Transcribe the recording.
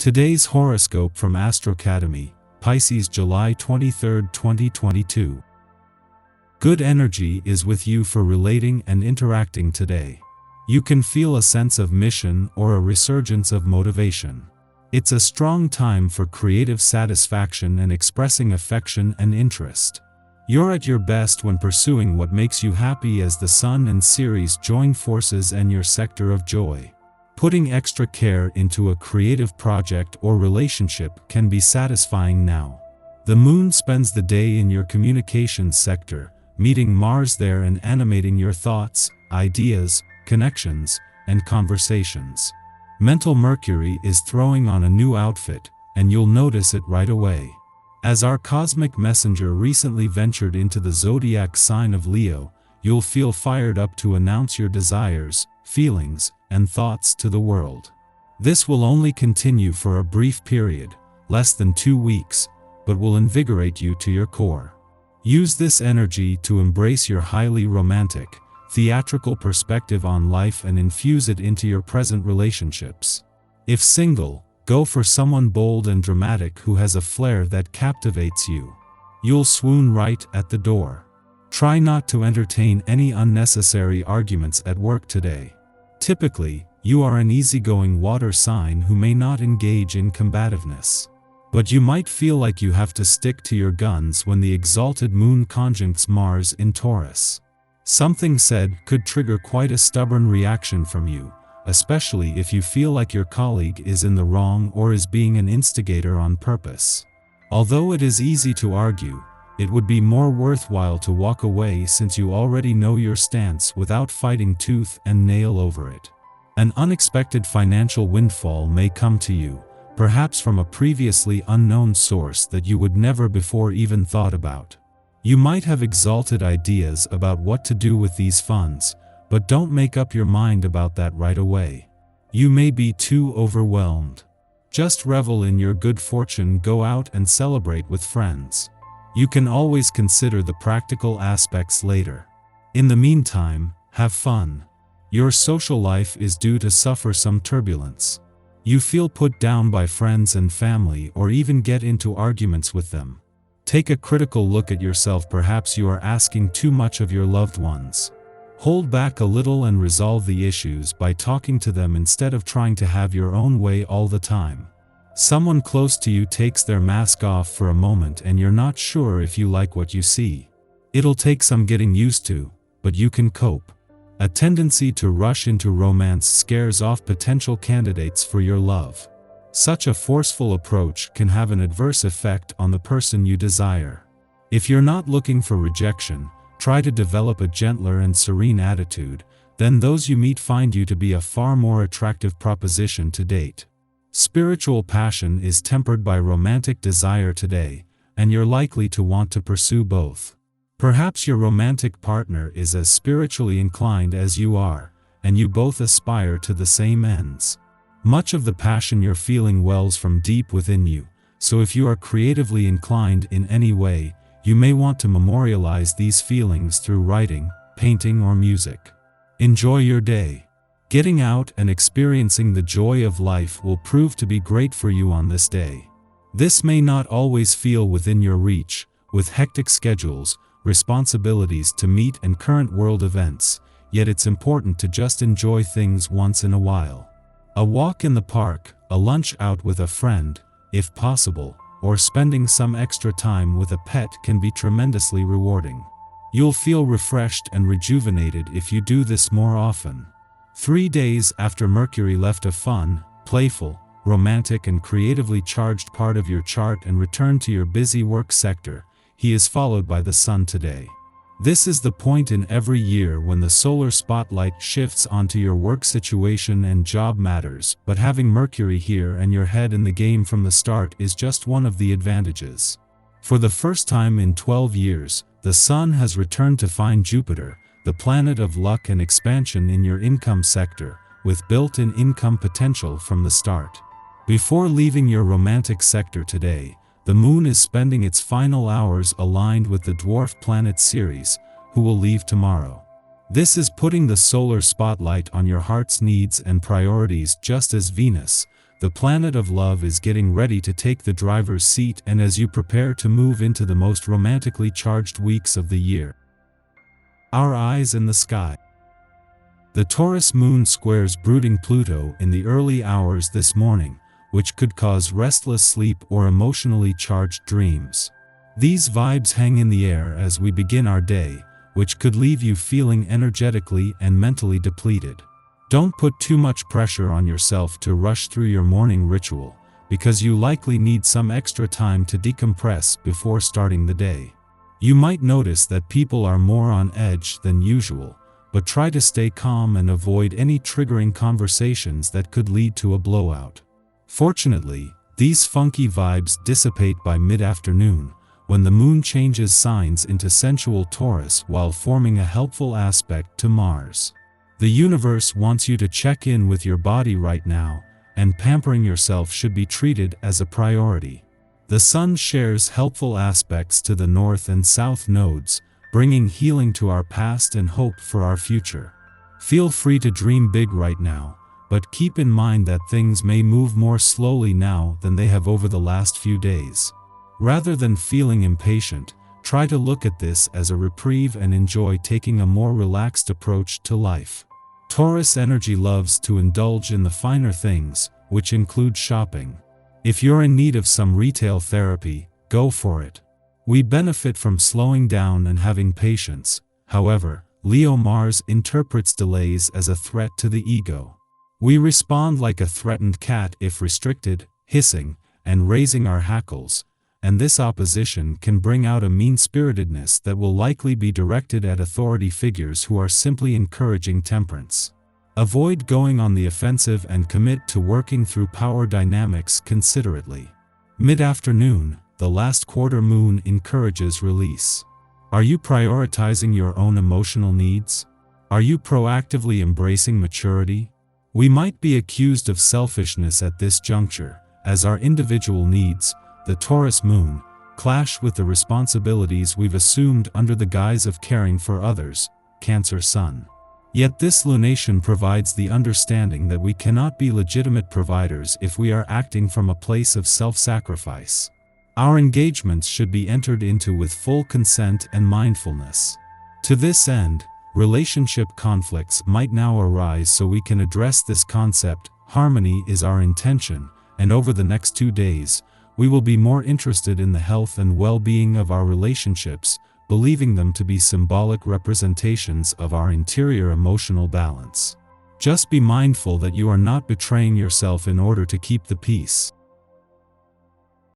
Today's horoscope from Astrocademy, Pisces July 23, 2022. Good energy is with you for relating and interacting today. You can feel a sense of mission or a resurgence of motivation. It's a strong time for creative satisfaction and expressing affection and interest. You're at your best when pursuing what makes you happy as the Sun and Ceres join forces in your sector of joy. Putting extra care into a creative project or relationship can be satisfying now. The Moon spends the day in your communications sector, meeting Mars there and animating your thoughts, ideas, connections, and conversations. Mental Mercury is throwing on a new outfit, and you'll notice it right away. As our cosmic messenger recently ventured into the zodiac sign of Leo, you'll feel fired up to announce your desires, feelings, and thoughts to the world. This will only continue for a brief period, less than 2 weeks, but will invigorate you to your core. Use this energy to embrace your highly romantic, theatrical perspective on life and infuse it into your present relationships. If single, go for someone bold and dramatic who has a flair that captivates you. You'll swoon right at the door. Try not to entertain any unnecessary arguments at work today. Typically, you are an easygoing water sign who may not engage in combativeness. But you might feel like you have to stick to your guns when the exalted Moon conjuncts Mars in Taurus. Something said could trigger quite a stubborn reaction from you, especially if you feel like your colleague is in the wrong or is being an instigator on purpose. Although it is easy to argue, it would be more worthwhile to walk away since you already know your stance without fighting tooth and nail over it. An unexpected financial windfall may come to you, perhaps from a previously unknown source that you would never before even thought about. You might have exalted ideas about what to do with these funds, but don't make up your mind about that right away. You may be too overwhelmed. Just revel in your good fortune, go out and celebrate with friends. You can always consider the practical aspects later. In the meantime, have fun. Your social life is due to suffer some turbulence. You feel put down by friends and family or even get into arguments with them. Take a critical look at yourself, perhaps you are asking too much of your loved ones. Hold back a little and resolve the issues by talking to them instead of trying to have your own way all the time. Someone close to you takes their mask off for a moment and you're not sure if you like what you see. It'll take some getting used to, but you can cope. A tendency to rush into romance scares off potential candidates for your love. Such a forceful approach can have an adverse effect on the person you desire. If you're not looking for rejection, try to develop a gentler and serene attitude, then those you meet find you to be a far more attractive proposition to date. Spiritual passion is tempered by romantic desire today, and you're likely to want to pursue both. Perhaps your romantic partner is as spiritually inclined as you are, and you both aspire to the same ends. Much of the passion you're feeling wells from deep within you, so if you are creatively inclined in any way, you may want to memorialize these feelings through writing, painting, or music. Enjoy your day. Getting out and experiencing the joy of life will prove to be great for you on this day. This may not always feel within your reach, with hectic schedules, responsibilities to meet and current world events, yet it's important to just enjoy things once in a while. A walk in the park, a lunch out with a friend, if possible, or spending some extra time with a pet can be tremendously rewarding. You'll feel refreshed and rejuvenated if you do this more often. 3 days after Mercury left a fun, playful, romantic and creatively charged part of your chart and returned to your busy work sector, he is followed by the Sun today. This is the point in every year when the solar spotlight shifts onto your work situation and job matters, but having Mercury here and your head in the game from the start is just one of the advantages. For the first time in 12 years, the Sun has returned to find Jupiter, the planet of luck and expansion in your income sector, with built-in income potential from the start. Before leaving your romantic sector today, the Moon is spending its final hours aligned with the dwarf planet Ceres, who will leave tomorrow. This is putting the solar spotlight on your heart's needs and priorities just as Venus, the planet of love is getting ready to take the driver's seat, and as you prepare to move into the most romantically charged weeks of the year. Our eyes in the sky. The Taurus moon squares brooding Pluto in the early hours this morning, which could cause restless sleep or emotionally charged dreams. These vibes hang in the air as we begin our day, which could leave you feeling energetically and mentally depleted. Don't put too much pressure on yourself to rush through your morning ritual, because you likely need some extra time to decompress before starting the day. You might notice that people are more on edge than usual, but try to stay calm and avoid any triggering conversations that could lead to a blowout. Fortunately, these funky vibes dissipate by mid-afternoon, when the moon changes signs into sensual Taurus while forming a helpful aspect to Mars. The universe wants you to check in with your body right now, and pampering yourself should be treated as a priority. The sun shares helpful aspects to the north and south nodes, bringing healing to our past and hope for our future. Feel free to dream big right now, but keep in mind that things may move more slowly now than they have over the last few days. Rather than feeling impatient, try to look at this as a reprieve and enjoy taking a more relaxed approach to life. Taurus energy loves to indulge in the finer things, which include shopping. If you're in need of some retail therapy, go for it. We benefit from slowing down and having patience. However, Leo Mars interprets delays as a threat to the ego. We respond like a threatened cat if restricted, hissing, and raising our hackles, and this opposition can bring out a mean-spiritedness that will likely be directed at authority figures who are simply encouraging temperance. Avoid going on the offensive and commit to working through power dynamics considerately. Mid-afternoon, the last quarter moon encourages release. Are you prioritizing your own emotional needs? Are you proactively embracing maturity? We might be accused of selfishness at this juncture, as our individual needs, the Taurus moon, clash with the responsibilities we've assumed under the guise of caring for others, Cancer sun. Yet this lunation provides the understanding that we cannot be legitimate providers if we are acting from a place of self-sacrifice. Our engagements should be entered into with full consent and mindfulness. To this end, relationship conflicts might now arise, so we can address this concept. Harmony is our intention, and over the next 2 days, we will be more interested in the health and well-being of our relationships, believing them to be symbolic representations of our interior emotional balance. Just be mindful that you are not betraying yourself in order to keep the peace.